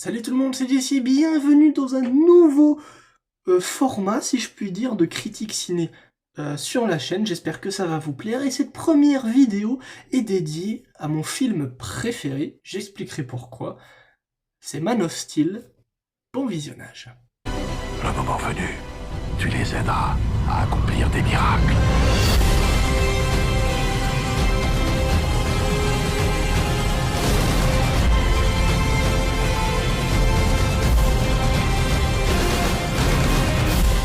Salut tout le monde, c'est Jesse, bienvenue dans un nouveau format, si je puis dire, de critique ciné sur la chaîne. J'espère que ça va vous plaire. Et cette première vidéo est dédiée à mon film préféré, j'expliquerai pourquoi. C'est Man of Steel. Bon visionnage. Le moment venu, tu les aideras à accomplir des miracles.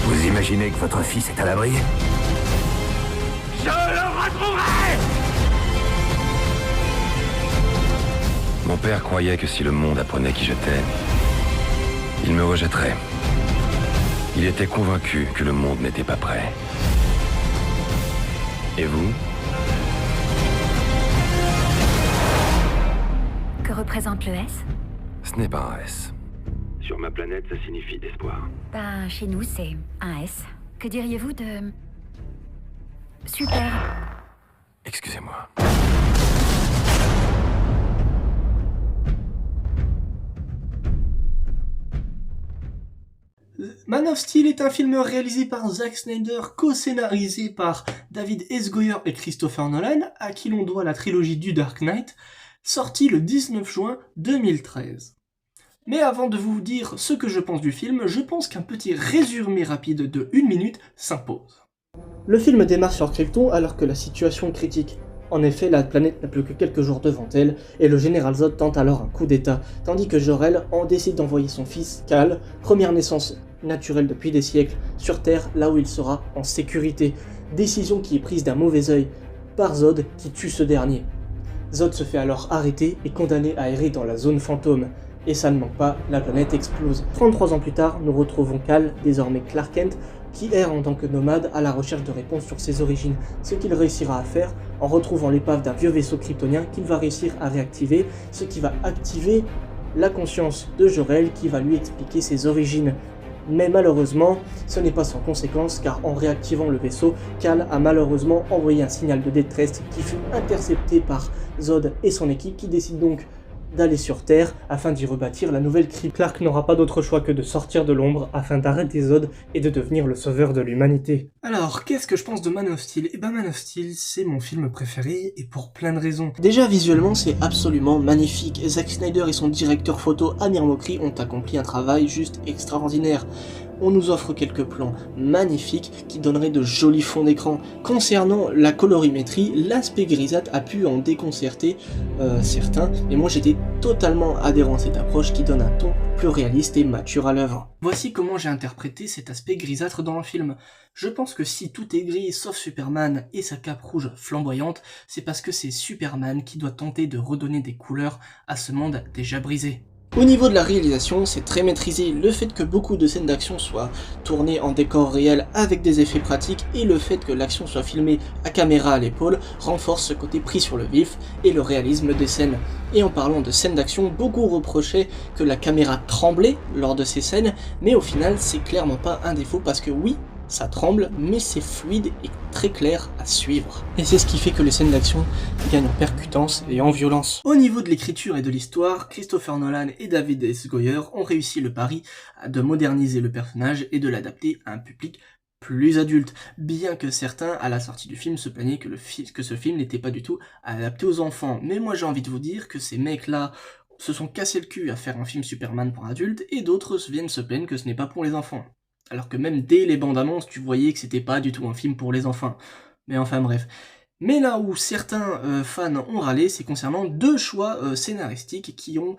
Vous imaginez que votre fils est à l'abri? Je le retrouverai! Mon père croyait que si le monde apprenait qui j'étais, il me rejetterait. Il était convaincu que le monde n'était pas prêt. Et vous? Que représente le S? Ce n'est pas un S. Sur ma planète, ça signifie espoir. Ben, chez nous, c'est un S. Que diriez-vous de... Super. Excusez-moi. Man of Steel est un film réalisé par Zack Snyder, co-scénarisé par David S. Goyer et Christopher Nolan, à qui l'on doit la trilogie du Dark Knight, sorti le 19 juin 2013. Mais avant de vous dire ce que je pense du film, je pense qu'un petit résumé rapide de 1 minute s'impose. Le film démarre sur Krypton alors que la situation est critique. En effet, la planète n'a plus que quelques jours devant elle, et le général Zod tente alors un coup d'état, tandis que Jor-El en décide d'envoyer son fils, Kal, première naissance naturelle depuis des siècles, sur Terre, là où il sera en sécurité. Décision qui est prise d'un mauvais œil par Zod, qui tue ce dernier. Zod se fait alors arrêter et condamné à errer dans la zone fantôme. Et ça ne manque pas, la planète explose. 33 ans plus tard, nous retrouvons Kal, désormais Clark Kent, qui erre en tant que nomade à la recherche de réponses sur ses origines, ce qu'il réussira à faire en retrouvant l'épave d'un vieux vaisseau kryptonien qu'il va réussir à réactiver, ce qui va activer la conscience de Jor-El qui va lui expliquer ses origines. Mais malheureusement, ce n'est pas sans conséquence car en réactivant le vaisseau, Kal a malheureusement envoyé un signal de détresse qui fut intercepté par Zod et son équipe qui décident donc d'aller sur Terre afin d'y rebâtir la nouvelle crypte. Clark n'aura pas d'autre choix que de sortir de l'ombre afin d'arrêter Zod et de devenir le sauveur de l'humanité. Alors, qu'est-ce que je pense de Man of Steel? Eh ben Man of Steel, c'est mon film préféré et pour plein de raisons. Déjà visuellement, c'est absolument magnifique. Zack Snyder et son directeur photo Amir Mokri ont accompli un travail juste extraordinaire. On nous offre quelques plans magnifiques qui donneraient de jolis fonds d'écran. Concernant la colorimétrie, l'aspect grisâtre a pu en déconcerter certains, mais moi j'étais totalement adhérent à cette approche qui donne un ton plus réaliste et mature à l'œuvre. Voici comment j'ai interprété cet aspect grisâtre dans le film. Je pense que si tout est gris sauf Superman et sa cape rouge flamboyante, c'est parce que c'est Superman qui doit tenter de redonner des couleurs à ce monde déjà brisé. Au niveau de la réalisation, c'est très maîtrisé. Le fait que beaucoup de scènes d'action soient tournées en décor réel avec des effets pratiques et le fait que l'action soit filmée à caméra à l'épaule renforce ce côté pris sur le vif et le réalisme des scènes. Et en parlant de scènes d'action, beaucoup reprochaient que la caméra tremblait lors de ces scènes, mais au final c'est clairement pas un défaut parce que oui, ça tremble, mais c'est fluide et très clair à suivre. Et c'est ce qui fait que les scènes d'action gagnent en percutance et en violence. Au niveau de l'écriture et de l'histoire, Christopher Nolan et David S. Goyer ont réussi le pari de moderniser le personnage et de l'adapter à un public plus adulte, bien que certains, à la sortie du film, se plaignaient que ce film n'était pas du tout adapté aux enfants. Mais moi j'ai envie de vous dire que ces mecs-là se sont cassés le cul à faire un film Superman pour adultes, et d'autres viennent se plaindre que ce n'est pas pour les enfants. Alors que même dès les bandes annonces, tu voyais que c'était pas du tout un film pour les enfants. Mais enfin bref. Mais là où certains fans ont râlé, c'est concernant deux choix scénaristiques qui ont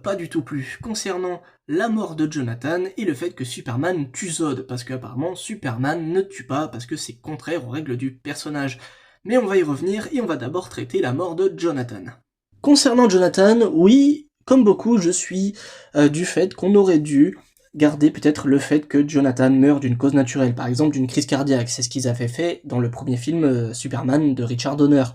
pas du tout plu. Concernant la mort de Jonathan et le fait que Superman tue Zod, parce qu'apparemment Superman ne tue pas, parce que c'est contraire aux règles du personnage. Mais on va y revenir et on va d'abord traiter la mort de Jonathan. Concernant Jonathan, oui, comme beaucoup, je suis du fait qu'on aurait dû garder peut-être le fait que Jonathan meurt d'une cause naturelle, par exemple d'une crise cardiaque, c'est ce qu'ils avaient fait dans le premier film Superman de Richard Donner.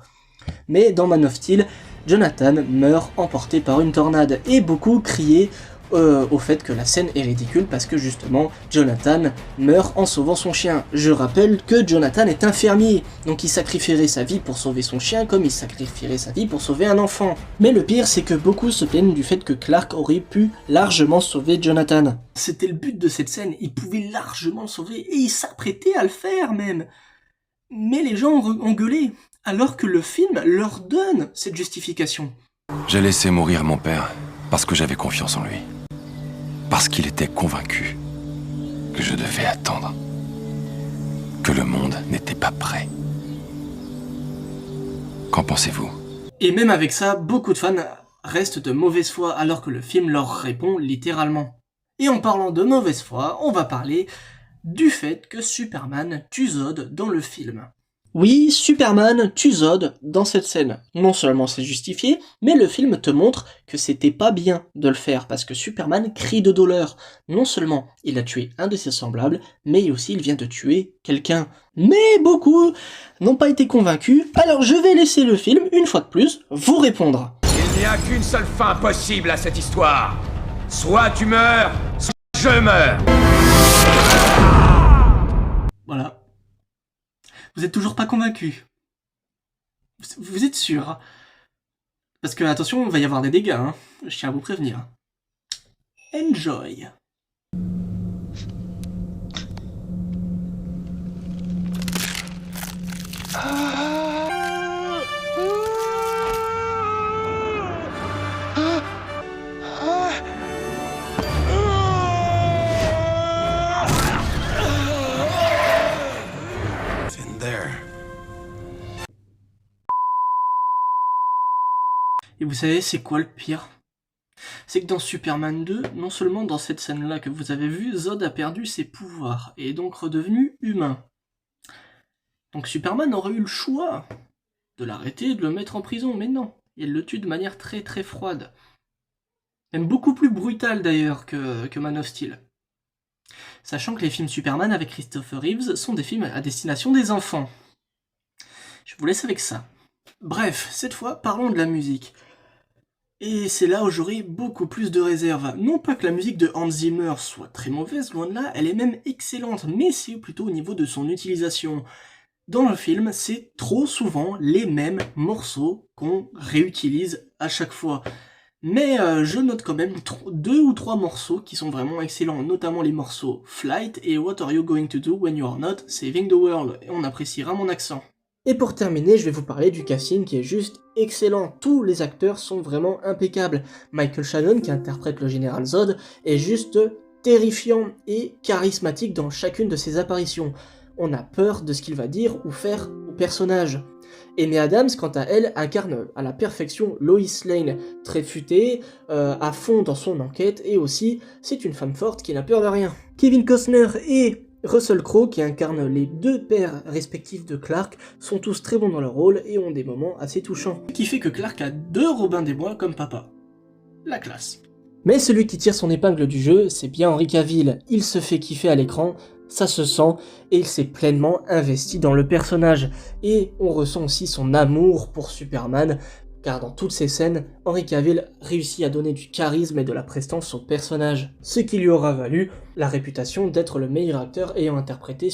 Mais dans Man of Steel, Jonathan meurt emporté par une tornade, et beaucoup criaient au fait que la scène est ridicule parce que justement Jonathan meurt en sauvant son chien. Je rappelle que Jonathan est un fermier, donc il sacrifierait sa vie pour sauver son chien comme il sacrifierait sa vie pour sauver un enfant. Mais le pire c'est que beaucoup se plaignent du fait que Clark aurait pu largement sauver Jonathan. C'était le but de cette scène, il pouvait largement le sauver et il s'apprêtait à le faire même. Mais les gens ont gueulé, alors que le film leur donne cette justification. J'ai laissé mourir mon père parce que j'avais confiance en lui. Parce qu'il était convaincu que je devais attendre. Que le monde n'était pas prêt. Qu'en pensez-vous ? Et même avec ça, beaucoup de fans restent de mauvaise foi alors que le film leur répond littéralement. Et en parlant de mauvaise foi, on va parler du fait que Superman tue Zod dans le film. Oui, Superman tue Zod dans cette scène. Non seulement c'est justifié, mais le film te montre que c'était pas bien de le faire parce que Superman crie de douleur. Non seulement il a tué un de ses semblables, mais aussi il vient de tuer quelqu'un. Mais beaucoup n'ont pas été convaincus, alors je vais laisser le film, une fois de plus, vous répondre. Il n'y a qu'une seule fin possible à cette histoire. Soit tu meurs, soit je meurs. Voilà. Vous êtes toujours pas convaincu. Vous êtes sûr? Parce que, attention, il va y avoir des dégâts, hein. Je tiens à vous prévenir. Enjoy. Et vous savez, c'est quoi le pire? C'est que dans Superman 2, non seulement dans cette scène-là que vous avez vue, Zod a perdu ses pouvoirs et est donc redevenu humain. Donc Superman aurait eu le choix de l'arrêter et de le mettre en prison, mais non, il le tue de manière très très froide. Même beaucoup plus brutale d'ailleurs que Man of Steel. Sachant que les films Superman avec Christopher Reeves sont des films à destination des enfants. Je vous laisse avec ça. Bref, cette fois, parlons de la musique. Et c'est là où j'aurai beaucoup plus de réserves. Non pas que la musique de Hans Zimmer soit très mauvaise, loin de là, elle est même excellente, mais c'est plutôt au niveau de son utilisation. Dans le film, c'est trop souvent les mêmes morceaux qu'on réutilise à chaque fois. Mais je note quand même 2 ou 3 morceaux qui sont vraiment excellents, notamment les morceaux Flight et What Are You Going to Do When You Are Not Saving the World, et on appréciera mon accent. Et pour terminer, je vais vous parler du casting qui est juste excellent. Tous les acteurs sont vraiment impeccables. Michael Shannon, qui interprète le général Zod, est juste terrifiant et charismatique dans chacune de ses apparitions. On a peur de ce qu'il va dire ou faire au personnage. Amy Adams, quant à elle, incarne à la perfection Lois Lane, très futée, à fond dans son enquête, et aussi, c'est une femme forte qui n'a peur de rien. Kevin Costner et Russell Crowe, qui incarnent les 2 pères respectifs de Clark, sont tous très bons dans leur rôle et ont des moments assez touchants. Ce qui fait que Clark a 2 Robin des Bois comme papa. La classe. Mais celui qui tire son épingle du jeu, c'est bien Henry Cavill. Il se fait kiffer à l'écran, ça se sent, et il s'est pleinement investi dans le personnage. Et on ressent aussi son amour pour Superman, car dans toutes ces scènes, Henry Cavill réussit à donner du charisme et de la prestance au personnage, ce qui lui aura valu la réputation d'être le meilleur acteur ayant interprété